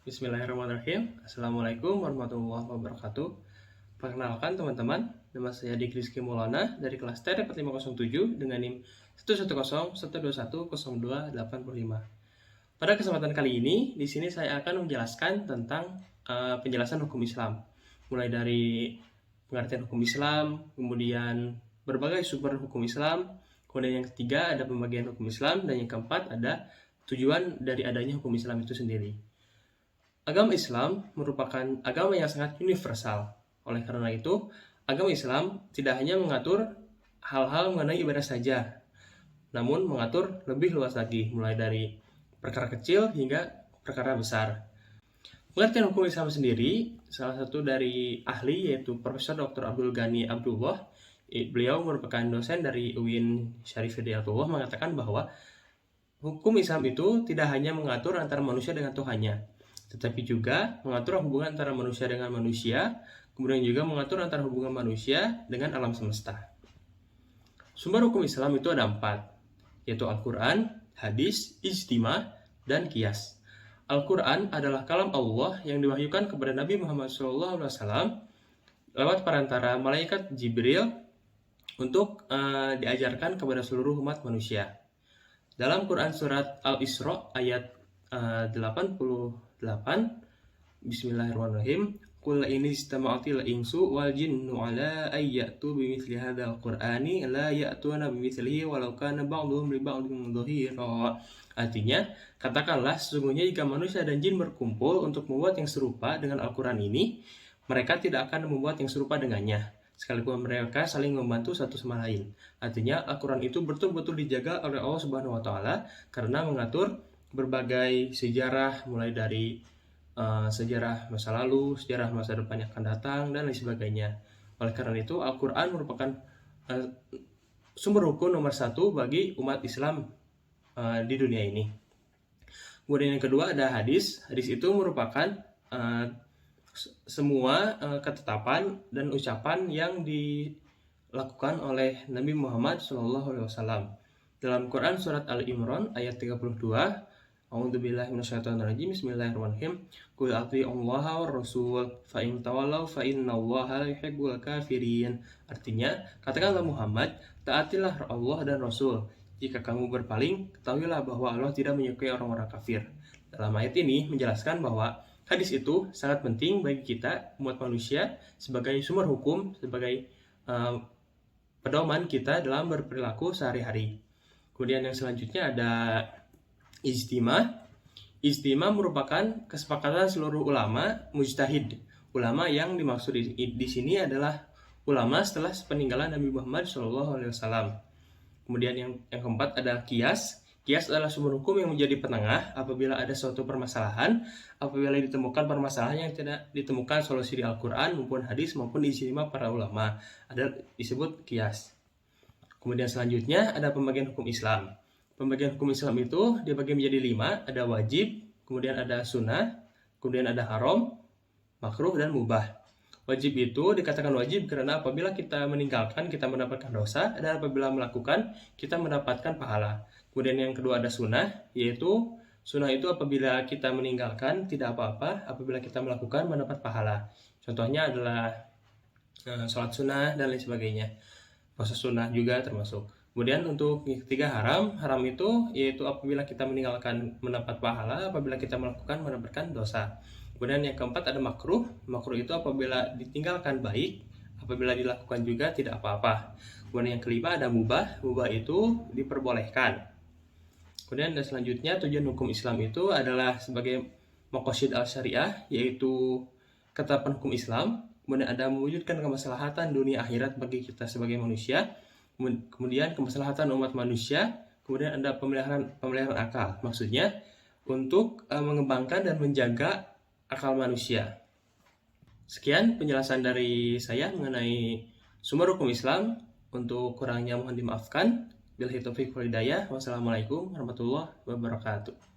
Bismillahirrahmanirrahim. Assalamualaikum warahmatullahi wabarakatuh. Perkenalkan teman-teman, nama saya Dik Rizky Maulana dari kelas TR 4507 dengan NIM 11012010285. Pada kesempatan kali ini, di sini saya akan menjelaskan tentang penjelasan hukum Islam. Mulai dari pengertian hukum Islam, kemudian berbagai sumber hukum Islam, kemudian yang ketiga ada pembagian hukum Islam, dan yang keempat ada tujuan dari adanya hukum Islam itu sendiri. Agama Islam merupakan agama yang sangat universal. Oleh karena itu, agama Islam tidak hanya mengatur hal-hal mengenai ibadah saja, namun mengatur lebih luas lagi, mulai dari perkara kecil hingga perkara besar. Pengertian hukum Islam sendiri, salah satu dari ahli yaitu Profesor Dr. Abdul Ghani Abdullah, beliau merupakan dosen dari UIN Syarif Hidayatullah, mengatakan bahwa hukum Islam itu tidak hanya mengatur antara manusia dengan Tuhannya, tetapi juga mengatur hubungan antara manusia dengan manusia, kemudian juga mengatur antara hubungan manusia dengan alam semesta. Sumber hukum Islam itu ada 4, yaitu Al-Quran, Hadis, Ijtima, dan Qiyas. Al-Quran adalah kalam Allah yang diwahyukan kepada Nabi Muhammad SAW lewat perantara malaikat Jibril untuk diajarkan kepada seluruh umat manusia. Dalam Quran surat Al-Isra ayat 88, Bismillahirrahmanirrahim. Qul in istama'atil insu wal jinnu ala ay ya'tu bimithli hadzal qur'ani la ya'tuna bimithlihi walau kana ba'dhum li ba'dhin dhahira. Artinya, katakanlah sesungguhnya jika manusia dan jin berkumpul untuk membuat yang serupa dengan Al-Qur'an ini, mereka tidak akan membuat yang serupa dengannya, sekalipun mereka saling membantu satu sama lain. Artinya, Al-Qur'an itu betul-betul dijaga oleh Allah Subhanahu wa taala karena mengatur berbagai sejarah, mulai dari sejarah masa lalu, sejarah masa depan yang akan datang, dan lain sebagainya. Oleh karena itu, Al-Quran merupakan sumber hukum nomor 1 bagi umat Islam di dunia ini. Kemudian yang kedua ada hadis. Hadis itu merupakan semua ketetapan dan ucapan yang dilakukan oleh Nabi Muhammad SAW. Dalam Quran surat Al-Imran ayat 32, A'udzubillahi minasyaitonirrajim. Bismillahirrahmanirrahim. Qul atii'ullaha war rasul fa in tawallaw fa innallaha la yuhibbul kafirin. Artinya, katakanlah Muhammad, taatilah Allah dan Rasul. Jika kamu berpaling, ketahuilah bahwa Allah tidak menyukai orang-orang kafir. Dalam ayat ini menjelaskan bahwa hadis itu sangat penting bagi kita umat manusia sebagai sumber hukum, sebagai pedoman kita dalam berperilaku sehari-hari. Kemudian yang selanjutnya ada Ijtima. Ijtima merupakan kesepakatan seluruh ulama mujtahid. Ulama yang dimaksud di sini adalah ulama setelah peninggalan Nabi Muhammad SAW. Kemudian yang keempat ada Qiyas. Qiyas adalah sumber hukum yang menjadi penengah apabila ada suatu permasalahan, apabila ditemukan permasalahan yang tidak ditemukan solusi di Al-Quran maupun hadis maupun ijtima para ulama, ada disebut Qiyas. Kemudian selanjutnya ada pembagian hukum Islam. Pembagian hukum Islam itu dibagi menjadi 5, ada wajib, kemudian ada sunnah, kemudian ada haram, makruh, dan mubah. Wajib itu dikatakan wajib karena apabila kita meninggalkan, kita mendapatkan dosa, dan apabila melakukan, kita mendapatkan pahala. Kemudian yang kedua ada sunnah, yaitu sunnah itu apabila kita meninggalkan, tidak apa-apa, apabila kita melakukan, mendapat pahala. Contohnya adalah sholat sunnah, dan lain sebagainya. Puasa sunnah juga termasuk. Kemudian untuk yang ketiga haram. Haram itu yaitu apabila kita meninggalkan mendapat pahala, apabila kita melakukan mendapatkan dosa. Kemudian yang keempat ada makruh. Makruh itu apabila ditinggalkan baik, apabila dilakukan juga tidak apa-apa. Kemudian yang kelima ada mubah. Mubah itu diperbolehkan. Kemudian dan selanjutnya tujuan hukum Islam itu adalah sebagai maqasid al-syariah, yaitu ketetapan hukum Islam. Kemudian ada mewujudkan kemaslahatan dunia akhirat bagi kita sebagai manusia. Kemudian kemaslahatan umat manusia, kemudian ada pemeliharaan akal. Maksudnya untuk mengembangkan dan menjaga akal manusia. Sekian penjelasan dari saya mengenai sumber hukum Islam. Untuk kurangnya mohon dimaafkan. Billahi taufiq wal hidayah. Wassalamualaikum warahmatullahi wabarakatuh.